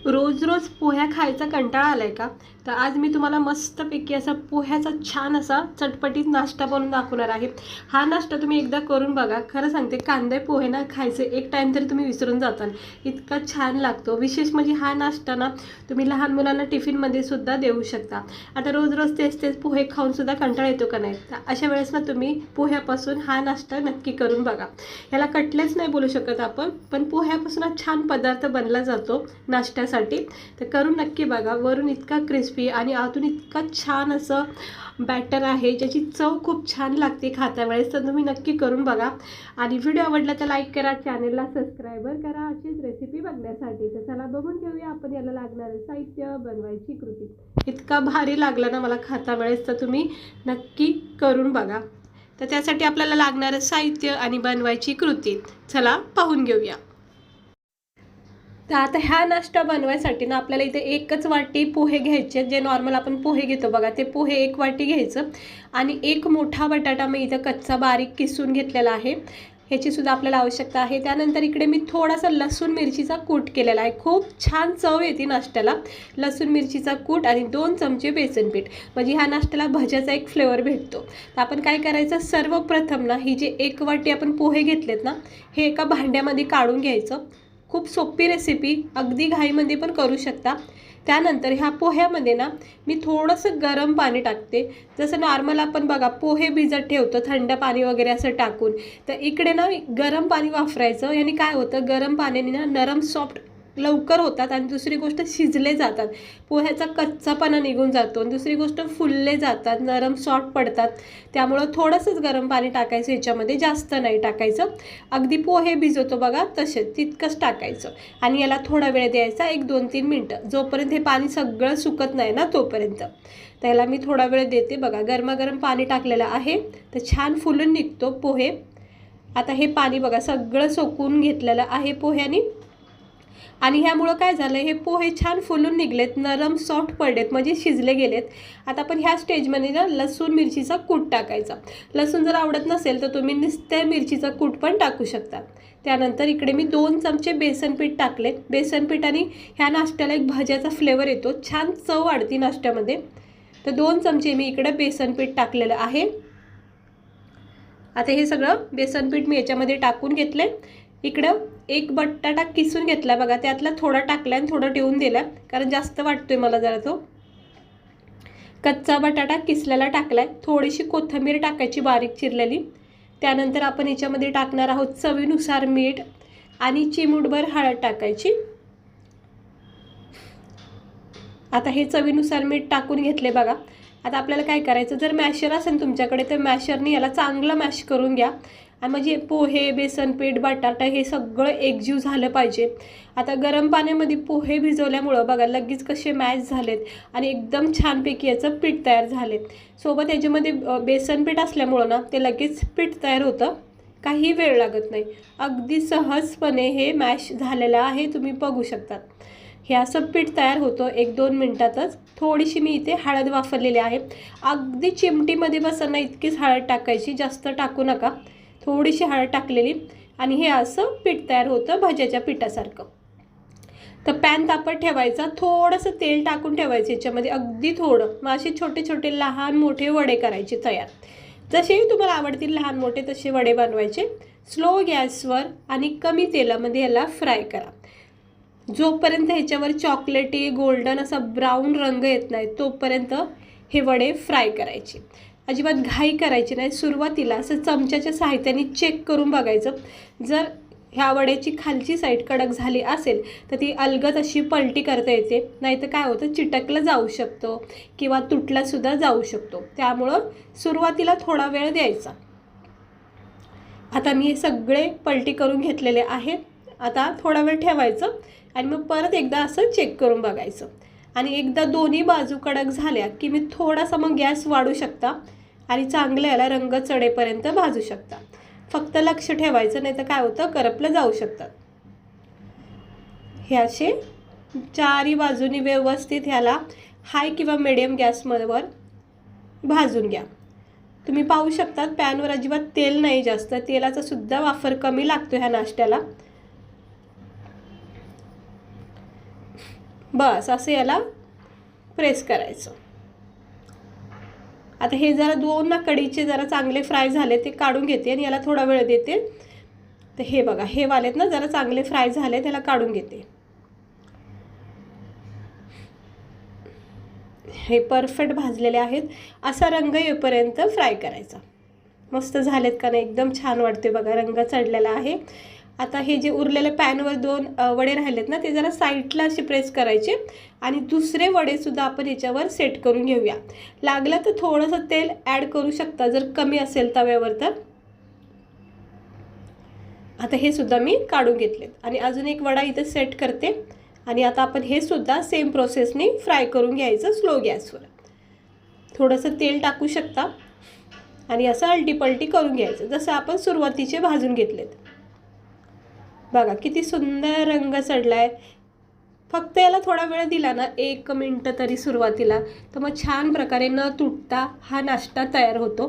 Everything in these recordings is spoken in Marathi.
रोज रोज पोह्या खायचा कंटाळा आलाय का? तर आज मी तुम्हाला मस्तपैकी असा पोह्याचा छान असा चटपटीत नाश्ता बनवून दाखवणार आहे. हा नाश्ता तुम्ही एकदा करून बघा. खरं सांगते, कांदे पोहे ना खायचे एक टाइम तरी तुम्ही विसरून जाताल, इतका छान लागतो. विशेष म्हणजे हा नाश्ता ना तुम्ही लहान मुलांना टिफिनमध्ये सुद्धा देऊ शकता. आता रोज रोज तेच तेच पोहे खाऊन सुद्धा कंटाळा येतो का नाही? तर अशा वेळेस ना तुम्ही पोह्यापासून हा नाश्ता नक्की करून बघा. याला कटलेट्स नाही बोलू शकत आपण, पण पोह्यापासून हा छान पदार्थ बनला जातो नाश्त्यासाठी. तर करून नक्की बघा. वरून इतका क्रिस्पी आणि आतून इतका छान असं बॅटर आहे, ज्याची चव खूप छान लागते खाता वेळेस. तर तुम्ही नक्की करून बघा. आणि व्हिडिओ आवडला तर लाईक करा, चॅनलला सबस्क्राईबर करा अशीच रेसिपी बघण्यासाठी. तर चला बघून घेऊया आपण याला लागणारे साहित्य, बनवायची कृती. इतका भारी लागला ना मला खाता वेळेस, तर तुम्ही नक्की करून बघा. तर त्यासाठी आपल्याला लागणारं साहित्य आणि बनवायची कृती चला पाहून घेऊया. तर आता ह्या नाश्ता बनवायसाठी ना आपल्याला इथे एकच वाटी पोहे घ्यायचे, जे नॉर्मल आपण पोहे घेतो बघा, ते पोहे एक वाटी घ्यायचं. आणि एक मोठा बटाटा मी इथं कच्चा बारीक किसून घेतलेला आहे, ह्याची सुद्धा आपल्याला आवश्यकता आहे. त्यानंतर इकडे मी थोडासा लसूण मिरचीचा कूट केलेला आहे. खूप छान चव येते नाश्त्याला लसूण मिरचीचा कूट आणि 2 चमचे बेसन पीठ, म्हणजे ह्या नाश्त्याला भज्याचा एक फ्लेवर भेटतो. तर आपण काय करायचं, सर्वप्रथम ना ही जी एक वाटी आपण पोहे घेतलेत ना, हे एका भांड्यामध्ये काढून घ्यायचं. खूप सोपी रेसिपी, अगदी घाईमध्ये पण करू शकता. त्यानंतर ह्या पोह्यामध्ये ना मी थोडंसं गरम पाणी टाकते. जसं नॉर्मल आपण बघा पोहे भिजत ठेवतो थंड पाणी वगैरे असं टाकून, तर इकडे ना गरम पाणी वापरायचं. याने काय होतं, गरम पाण्याने ना नरम सॉफ्ट लवकर होतात आणि दुसरी गोष्ट शिजले जातात, पोह्याचा कच्चापणा निघून जातो. आणि दुसरी गोष्ट फुलले जातात, नरम सॉफ्ट पडतात. त्यामुळं थोडंसंच गरम पाणी टाकायचं ह्याच्यामध्ये, जास्त नाही टाकायचं. अगदी पोहे भिजवतो बघा तसेच तितकंच टाकायचं. आणि याला थोडा वेळ द्यायचा, 1-2-3 मिनटं, जोपर्यंत हे पाणी सगळं सुकत नाही ना तोपर्यंत. त्याला मी थोडा वेळ देते. बघा गरमागरम पाणी टाकलेलं आहे, तर छान फुलून निघतो पोहे. आता हे पाणी बघा सगळं सोकून घेतलेलं आहे पोह्याने. आणि ह्यामुळं काय झालं, हे पोहे छान फुलून निघलेत, नरम सॉफ्ट पडलेत, म्हणजे शिजले गेलेत. आता आपण ह्या स्टेजमध्ये ना लसूण मिरचीचा कूट टाकायचा. लसूण जर आवडत नसेल तर तुम्ही नुसत्या मिरचीचा कूट पण टाकू शकता. त्यानंतर इकडे मी 2 चमचे बेसन पीठ टाकले. बेसन पीठाने ह्या नाश्त्याला एक भज्याचा फ्लेवर येतो, छान चव वाढती नाश्त्यामध्ये. तर 2 चमचे मी इकडे बेसन पीठ टाकलेलं आहे. आता हे सगळं बेसन पीठ मी याच्यामध्ये टाकून घेतले. इकडं एक बटाटा किसून घेतला बघा, त्यातला थोडा टाकला आणि थोडं ठेवून दिला, कारण जास्त वाटतोय मला जरा तो. कच्चा बटाटा किसलेला टाकलाय. थोडीशी कोथिंबीर टाकायची बारीक चिरलेली. त्यानंतर आपण याच्यामध्ये टाकणार आहोत चवीनुसार मीठ आणि चिमूटभर हळद टाकायची. आता हे चवीनुसार मीठ टाकून घेतले बघा. आता आपल्याला काय करायचं, जर मॅशर असेल तुमच्याकडे तर मॅशरने याला चांगलं मॅश करून घ्या. आणि म्हणजे पोहे, बेसन पीठ, बटाटा हे सगळं एकजीव झालं पाहिजे. आता गरम पाण्यामध्ये पोहे भिजवल्यामुळं बघा लगेच कसे मॅश झालेत आणि एकदम छानपैकी याचं पीठ तयार झाले. सोबत याच्यामध्ये बेसन पीठ असल्यामुळं ना ते लगेच पीठ तयार होतं, काही वेळ लागत नाही. अगदी सहजपणे हे मॅश झालेलं आहे, तुम्ही बघू शकता. हे असं पीठ तयार होतं 1-2 मिनटातच. थोडीशी मी इथे हळद वापरलेली आहे. अगदी चिमटीमध्ये बसना इतकीच हळद टाकायची, जास्त टाकू नका. थोडीशी हळद टाकलेली आणि हे असं पीठ तयार होतं भज्याच्या पिठासारखं. तर पॅन तापत ठेवायचा, थोडंसं तेल टाकून ठेवायचं याच्यामध्ये, अगदी थोडं. मग असे छोटे छोटे लहान मोठे वडे करायचे तयार. जसेही तुम्हाला आवडतील लहान मोठे तसे वडे बनवायचे. स्लो गॅसवर आणि कमी तेलामध्ये याला फ्राय करा. जोपर्यंत ह्याच्यावर चॉकलेटी गोल्डन असा ब्राऊन रंग येत नाही तोपर्यंत हे वडे फ्राय करायचे. अजिबात घाई करायची नाही. सुरुवातीला असं चमच्याच्या सहाय्याने चेक करून बघायचं. जर ह्या वड्याची खालची साईड कडक झाली असेल तर ती अलगद अशी पलटी करता येते, नाहीतर काय होतं चिटकलं जाऊ शकतं किंवा तुटलासुद्धा जाऊ शकतो. त्यामुळं सुरुवातीला थोडा वेळ द्यायचा. आता मी हे सगळे पलटी करून घेतलेले आहेत. आता थोडा वेळ ठेवायचं आणि मग परत एकदा असं चेक करून बघायचं. आणि एकदा दोन्ही बाजू कडक झाल्या की मी थोडासा मग गॅस वाढू शकता आणि चांगलं याला रंग चढेपर्यंत भाजू शकता. फक्त लक्ष ठेवायचं, नाही तर काय होतं करपलं जाऊ शकतात. हे असे चारही बाजूनी व्यवस्थित ह्याला हाय किंवा मिडियम गॅसवर भाजून घ्या. तुम्ही पाहू शकता पॅनवर अजिबात तेल नाही जास्त, तेलाचा सुद्धा वापर कमी लागतो ह्या नाश्त्याला. बस असं याला प्रेस करायचं. आता हे जरा दोन ना कढीचे जरा चांगले फ्राय झाले ते काढून घेते आणि याला थोडा वेळ देते. तर हे बघा, हे वालेत ना जरा चांगले फ्राय झाले, त्याला काढून घेते. हे परफेक्ट भाजलेले आहेत. असा रंग येईपर्यंत फ्राय करायचा. मस्त झालेत का नाही, एकदम छान वाटते बघा, रंग चढलेला आहे. आता हे जे उरलेले पॅनवर 2 वडे राहिलेत ना, ते जरा साईडला असे प्रेस करायचे आणि दुसरे वडेसुद्धा आपण याच्यावर सेट करून घेऊया. लागलं तर थोडंसं तेल ॲड करू शकता जर कमी असेल तव्यावर तर. आता हे सुद्धा मी काढून घेतलेत आणि अजून एक वडा इथे सेट करते आणि आता आपण हे सुद्धा सेम प्रोसेसने फ्राय करून घ्यायचं स्लो गॅसवर. थोडंसं तेल टाकू शकता आणि असं अलटीपलटी करून घ्यायचं जसं आपण सुरुवातीचे भाजून घेतलेत. बघा किती सुंदर रंग चढलाय. फक्त याला थोडा वेळ दिला ना, 1 मिनिट तरी सुरुवातीला, तर मग छान प्रकारे न तुटता हा नाश्ता तयार होतो.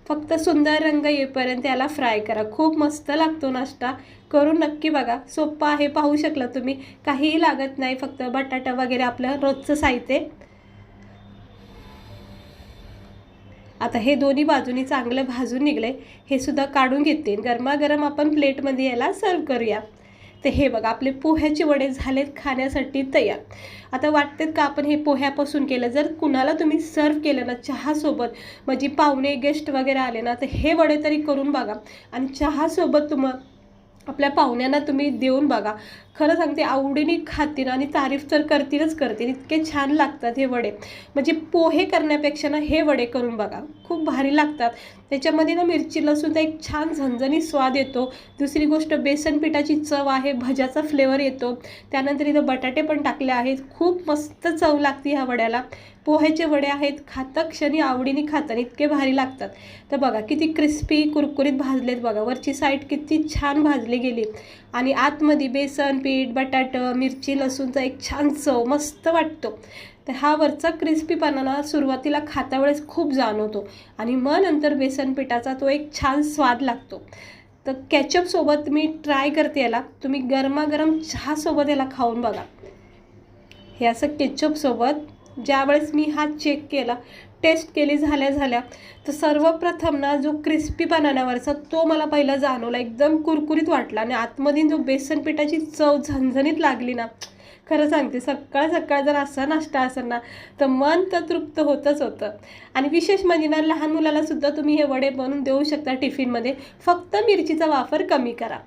फक्त सुंदर रंग येईपर्यंत याला फ्राय करा. खूप मस्त लागतो नाश्ता. करून नक्की बघा. सोपा आहे, पाहू शकला तुम्ही. काहीही लागत नाही, फक्त बटाटा वगैरे आपलं रोजचं साहित्य. आता हे दोन्ही बाजूनी चांगलं भाजून निघले, हे सुद्धा काढून घेते. गरमागरम आपण प्लेटमध्ये याला सर्व करूया. तर हे बघा, आपले पोह्याचे वडे झालेत खाण्यासाठी तयार. आता वाटतेत का आपण हे पोह्यापासून केलं. जर कुणाला तुम्ही सर्व केलं ना चहासोबत, म्हणजे पाहुणे गेस्ट वगैरे आले ना, तर हे वडे तरी करून बघा आणि चहासोबत आपल्या पाहुण्यांना तुम्ही देऊन बघा. खरं सांगते, आवडीने खातील आणि तारीफ तर करतीलच करतील. इतके छान लागतात हे वडे. म्हणजे पोहे करण्यापेक्षा ना हे वडे करून बघा, खूप भारी लागतात. त्याच्यामध्ये ना मिरची लसूणचा एक छान झणझणीत स्वाद येतो. दुसरी गोष्ट, बेसन पिठाची चव आहे, भज्याचा फ्लेवर येतो. त्यानंतर इथं बटाटे पण टाकले आहेत. खूप मस्त चव लागते ह्या वड्याला. पोह्याचे वडे आहेत, खाता क्षणी आवडीने खातात, इतके भारी लागतात. तर बघा किती क्रिस्पी कुरकुरीत भाजलेत बघा. वरची साईड किती छान भाजली गेली आणि आतमध्ये बेसन पीठ, बटाटा, मिरची लसूणचा एक छान चव मस्त वाटतो. तर हा वरचा क्रिस्पीपणा ना सुरुवातीला खाता वेळेस खूप जाणवतो आणि मग नंतर बेसन पिठाचा तो एक छान स्वाद लागतो. तर केचपसोबत मी ट्राय करते याला. तुम्ही गरमागरम चहासोबत याला खाऊन बघा. हे असं केचपसोबत ज्यावेळेस मी हा चेक केला, टेस्ट केली झाल्या तर सर्वप्रथम ना जो क्रिस्पी बनावरचा तो मला पहिला जाणवला. एकदम कुरकुरीत वाटला आणि आतमध्ये जो बेसन पिठाची चव झणझणीत लागली ना, खरं सांगते सकाळ सकाळ जर असा नाश्ता असेल ना तर मन तर तृप्त होतच होतं. आणि विशेष म्हणजे ना लहान मुलाला सुद्धा तुम्ही हे वडे बनवून देऊ शकता टिफिनमध्ये. फक्त मिरचीचा वापर कमी करा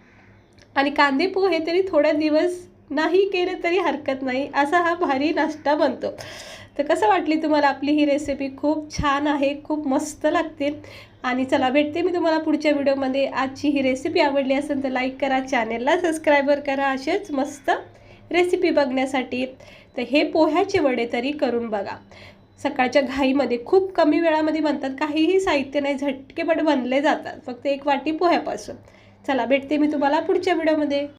आणि कांदे पोहे तरी थोड्या दिवस नाही केले तरी हरकत नाही. असा हा भारी नाश्ता बनतो. तर कसं वाटली तुम्हाला आपली ही रेसिपी? खूप छान आहे, खूप मस्त लागते. आणि चला भेटते मी तुम्हाला पुढच्या व्हिडिओमध्ये. आजची ही रेसिपी आवडली असेल तर लाईक करा, चॅनेलला सबस्क्राईबर करा असेच मस्त रेसिपी बघण्यासाठी. तर हे पोह्याचे वडे तरी करून बघा. सकाळच्या घाईमध्ये खूप कमी वेळामध्ये बनतात, काहीही साहित्य नाही, झटकेपट बनले जातात फक्त 1 वाटी पोह्यापासून. चला भेटते मी तुम्हाला पुढच्या व्हिडिओमध्ये.